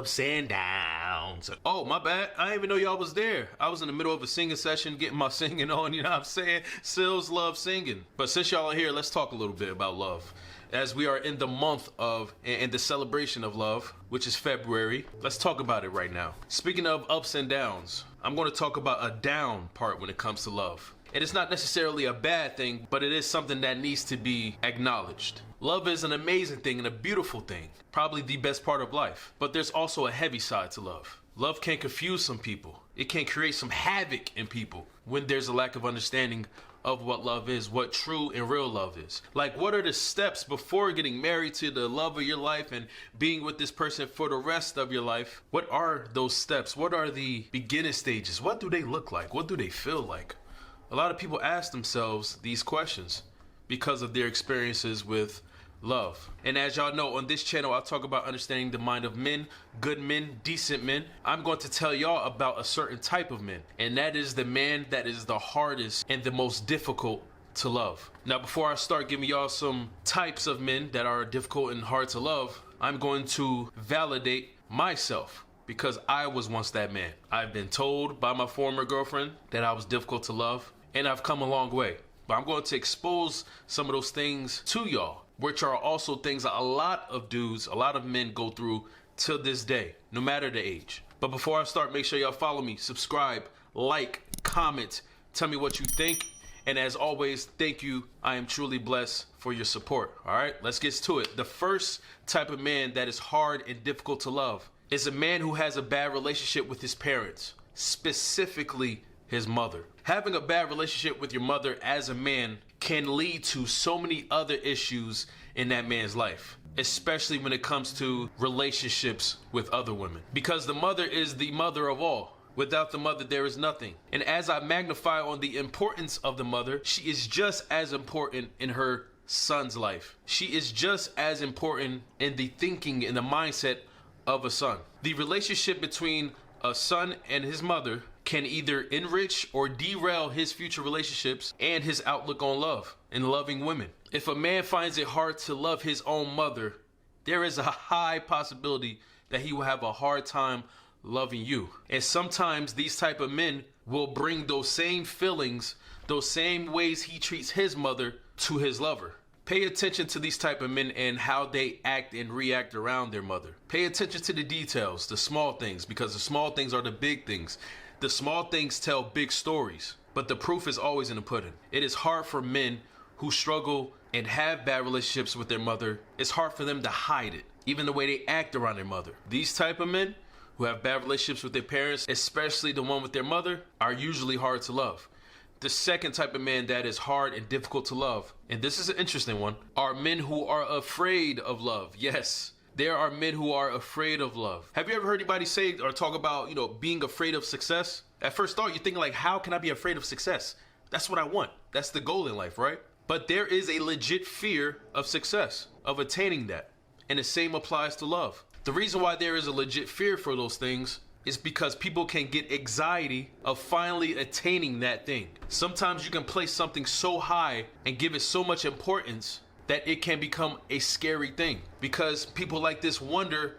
ups and downs. Oh, my bad. I didn't even know y'all was there. I was in the middle of a singing session, getting my singing on, you know what I'm saying? Sealz love singing. But since y'all are here, let's talk a little bit about love. As we are in the month of, and the celebration of love, which is February, let's talk about it right now. Speaking of ups and downs, I'm going to talk about a down part when it comes to love. And it's not necessarily a bad thing, but it is something that needs to be acknowledged. Love is an amazing thing and a beautiful thing, probably the best part of life. But there's also a heavy side to love. Love can confuse some people. It can create some havoc in people when there's a lack of understanding of what love is, what true and real love is. Like, what are the steps before getting married to the love of your life and being with this person for the rest of your life? What are those steps? What are the beginning stages? What do they look like? What do they feel like? A lot of people ask themselves these questions because of their experiences with love. And as y'all know, on this channel, I talk about understanding the mind of men, good men, decent men. I'm going to tell y'all about a certain type of men, and that is the man that is the hardest and the most difficult to love. Now, before I start giving y'all some types of men that are difficult and hard to love, I'm going to validate myself, because I was once that man. I've been told by my former girlfriend that I was difficult to love, and I've come a long way. But I'm going to expose some of those things to y'all, which are also things that a lot of dudes, a lot of men go through till this day, no matter the age. But before I start, make sure y'all follow me, subscribe, like, comment, tell me what you think. And as always, thank you. I am truly blessed for your support. All right, let's get to it. The first type of man that is hard and difficult to love is a man who has a bad relationship with his parents, specifically his mother. Having a bad relationship with your mother as a man can lead to so many other issues in that man's life, especially when it comes to relationships with other women, because the mother is the mother of all. Without the mother, there is nothing. And as I magnify on the importance of the mother, she is just as important in her son's life. She is just as important in the thinking and the mindset of a son. The relationship between a son and his mother can either enrich or derail his future relationships and his outlook on love and loving women. If a man finds it hard to love his own mother, there is a high possibility that he will have a hard time loving you. And sometimes these type of men will bring those same feelings, those same ways he treats his mother to his lover. Pay attention to these type of men and how they act and react around their mother. Pay attention to the details, the small things, because the small things are the big things. The small things tell big stories, but the proof is always in the pudding. It is hard for men who struggle and have bad relationships with their mother. It's hard for them to hide it, even the way they act around their mother. These type of men who have bad relationships with their parents, especially the one with their mother, are usually hard to love. The second type of man that is hard and difficult to love, and this is an interesting one, are men who are afraid of love. Yes, there are men who are afraid of love. Have you ever heard anybody say or talk about, being afraid of success? At first thought, you're thinking like, how can I be afraid of success? That's what I want. That's the goal in life, right? But there is a legit fear of success, of attaining that. And the same applies to love. The reason why there is a legit fear for those things is because people can get anxiety of finally attaining that thing. Sometimes you can place something so high and give it so much importance that it can become a scary thing, because people like this wonder,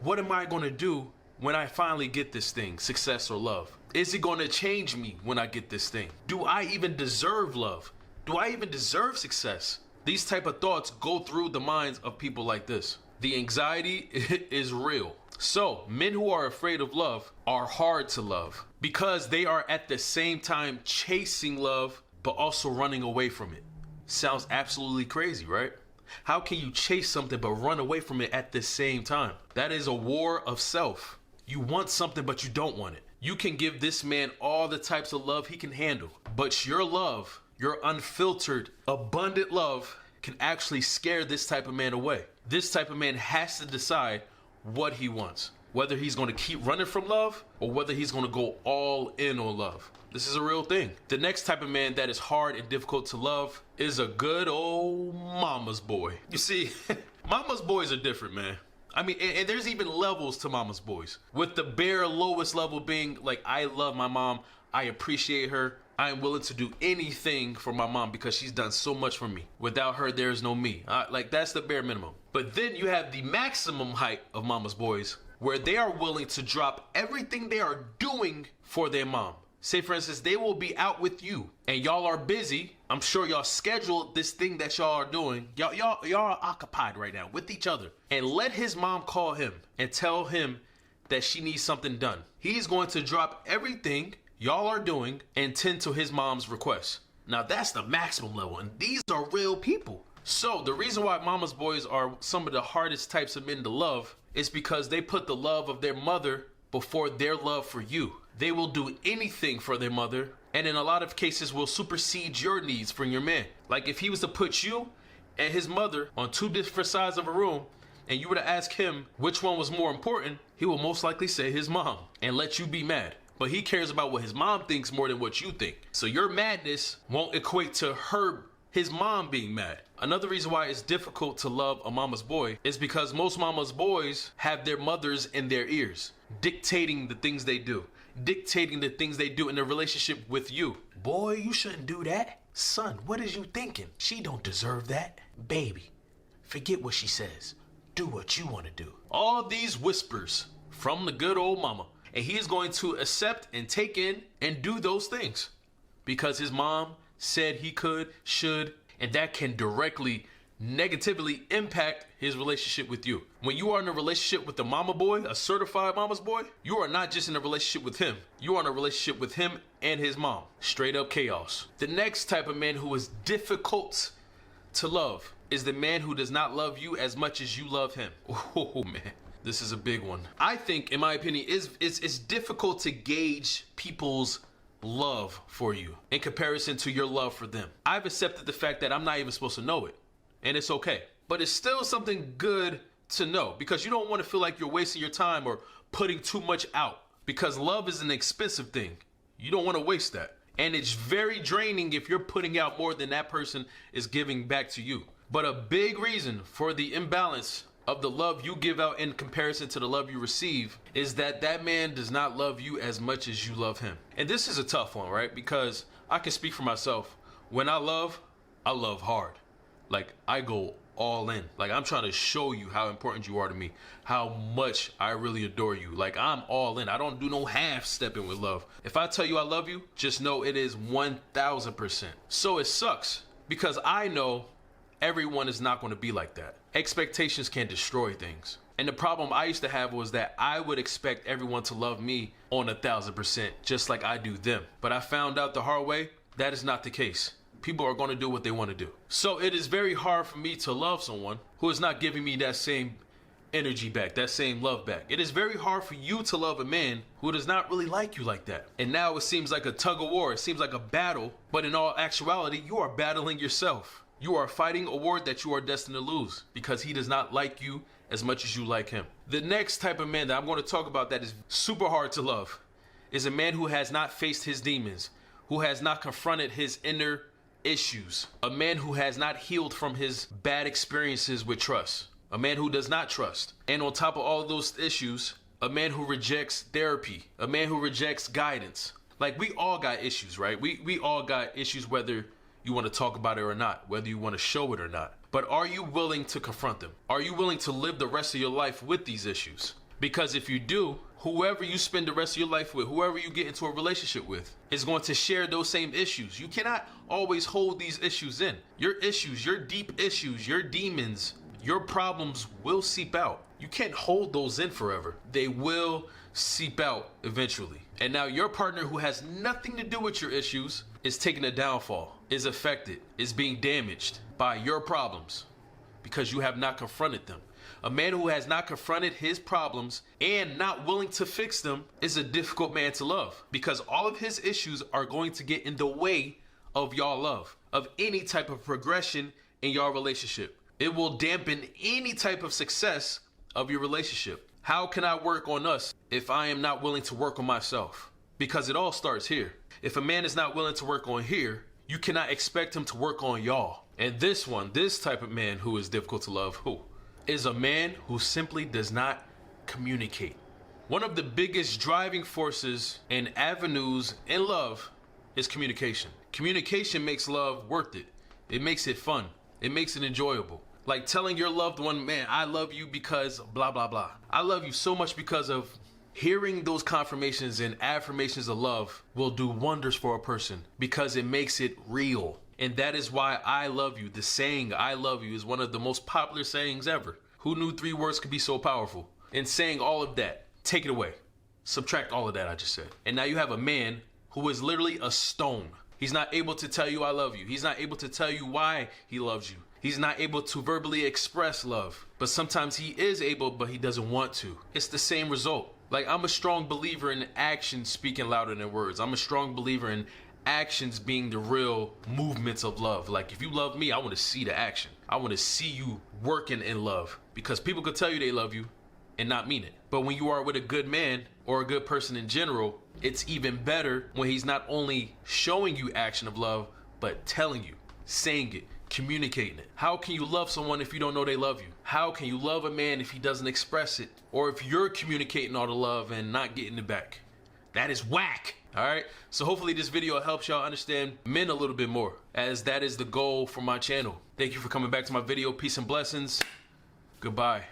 what am I going to do when I finally get this thing, success or love? Is it going to change me when I get this thing? Do I even deserve love? Do I even deserve success? These type of thoughts go through the minds of people like this. The anxiety is real. So, men who are afraid of love are hard to love because they are at the same time chasing love, but also running away from it. Sounds absolutely crazy, right? How can you chase something but run away from it at the same time? That is a war of self. You want something, but you don't want it. You can give this man all the types of love he can handle, but your love, your unfiltered, abundant love, can actually scare this type of man away. This type of man has to decide what he wants, whether he's going to keep running from love or whether he's going to go all in on love. This is a real thing. The next type of man that is hard and difficult to love is a good old mama's boy. You see, mama's boys are different, man. I mean, and there's even levels to mama's boys, with the bare lowest level being like, I love my mom, I appreciate her, I am willing to do anything for my mom because she's done so much for me. Without her, there is no me. Like, that's the bare minimum. But then you have the maximum height of mama's boys, where they are willing to drop everything they are doing for their mom. Say, for instance, they will be out with you and y'all are busy. I'm sure y'all scheduled this thing that y'all are doing. Y'all are occupied right now with each other. And let his mom call him and tell him that she needs something done. He's going to drop everything y'all are doing and tend to his mom's request. Now that's the maximum level, and these are real people. So the reason why mama's boys are some of the hardest types of men to love is because they put the love of their mother before their love for you. They will do anything for their mother, and in a lot of cases will supersede your needs for your man. Like if he was to put you and his mother on two different sides of a room, and you were to ask him which one was more important, he will most likely say his mom and let you be mad. But he cares about what his mom thinks more than what you think. So your madness won't equate to his mom being mad. Another reason why it's difficult to love a mama's boy is because most mama's boys have their mothers in their ears, dictating the things they do, dictating the things they do in their relationship with you. Boy, you shouldn't do that. Son, what is you thinking? She don't deserve that. Baby, forget what she says. Do what you want to do. All these whispers from the good old mama. And he is going to accept and take in and do those things because his mom said he could, should, and that can directly negatively impact his relationship with you. When you are in a relationship with a mama boy, a certified mama's boy, you are not just in a relationship with him. You are in a relationship with him and his mom. Straight up chaos. The next type of man who is difficult to love is the man who does not love you as much as you love him. Oh man, this is a big one. I think, in my opinion, it's difficult to gauge people's love for you in comparison to your love for them. I've accepted the fact that I'm not even supposed to know it, and it's okay. But it's still something good to know because you don't want to feel like you're wasting your time or putting too much out because love is an expensive thing. You don't want to waste that. And it's very draining if you're putting out more than that person is giving back to you. But a big reason for the imbalance of the love you give out in comparison to the love you receive is that that man does not love you as much as you love him. And this is a tough one, right? Because I can speak for myself. When I love hard. Like I go all in. Like I'm trying to show you how important you are to me, how much I really adore you. Like I'm all in. I don't do no half stepping with love. If I tell you I love you, just know it is 1000%. So it sucks because I know everyone is not going to be like that. Expectations can destroy things. And the problem I used to have was that I would expect everyone to love me on 1000%, just like I do them. But I found out the hard way, that is not the case. People are going to do what they want to do. So it is very hard for me to love someone who is not giving me that same energy back, that same love back. It is very hard for you to love a man who does not really like you like that. And now it seems like a tug of war. It seems like a battle, but in all actuality, you are battling yourself. You are fighting a war that you are destined to lose because he does not like you as much as you like him. The next type of man that I'm going to talk about that is super hard to love is a man who has not faced his demons, who has not confronted his inner issues, a man who has not healed from his bad experiences with trust, a man who does not trust. And on top of all of those issues, a man who rejects therapy, a man who rejects guidance. Like we all got issues, right? We all got issues whether you want to talk about it or not, whether you want to show it or not. But are you willing to confront them? Are you willing to live the rest of your life with these issues? Because if you do, whoever you spend the rest of your life with, whoever you get into a relationship with, is going to share those same issues. You cannot always hold these issues in. Your issues, your deep issues, your demons, your problems will seep out. You can't hold those in forever. They will seep out eventually. And now your partner who has nothing to do with your issues is taking a downfall, is affected, is being damaged by your problems because you have not confronted them. A man who has not confronted his problems and not willing to fix them is a difficult man to love because all of his issues are going to get in the way of y'all love, of any type of progression in y'all relationship. It will dampen any type of success of your relationship. How can I work on us if I am not willing to work on myself? Because it all starts here. If a man is not willing to work on here, you cannot expect him to work on y'all. And this type of man who is difficult to love, who is a man who simply does not communicate. One of the biggest driving forces and avenues in love is communication. Communication makes love worth it. It makes it fun. It makes it enjoyable. Like telling your loved one, man, I love you because blah, blah, blah. I love you so much because of hearing those confirmations and affirmations of love will do wonders for a person because it makes it real. And that is why I love you. The saying I love you is one of the most popular sayings ever. Who knew 3 words could be so powerful? And saying all of that, take it away. Subtract all of that I just said. And now you have a man who is literally a stone. He's not able to tell you I love you. He's not able to tell you why he loves you. He's not able to verbally express love. But sometimes he is able, but he doesn't want to. It's the same result. Like, I'm a strong believer in actions speaking louder than words. I'm a strong believer in actions being the real movements of love. Like, if you love me, I want to see the action. I want to see you working in love, because people could tell you they love you and not mean it. But when you are with a good man or a good person in general, it's even better when he's not only showing you action of love, but telling you, saying it, communicating it. How can you love someone if you don't know they love you? How can you love a man if he doesn't express it? Or if you're communicating all the love and not getting it back? That is whack. All right, so hopefully this video helps y'all understand men a little bit more, as that is the goal for my channel. Thank you for coming back to my video. Peace and blessings. Goodbye.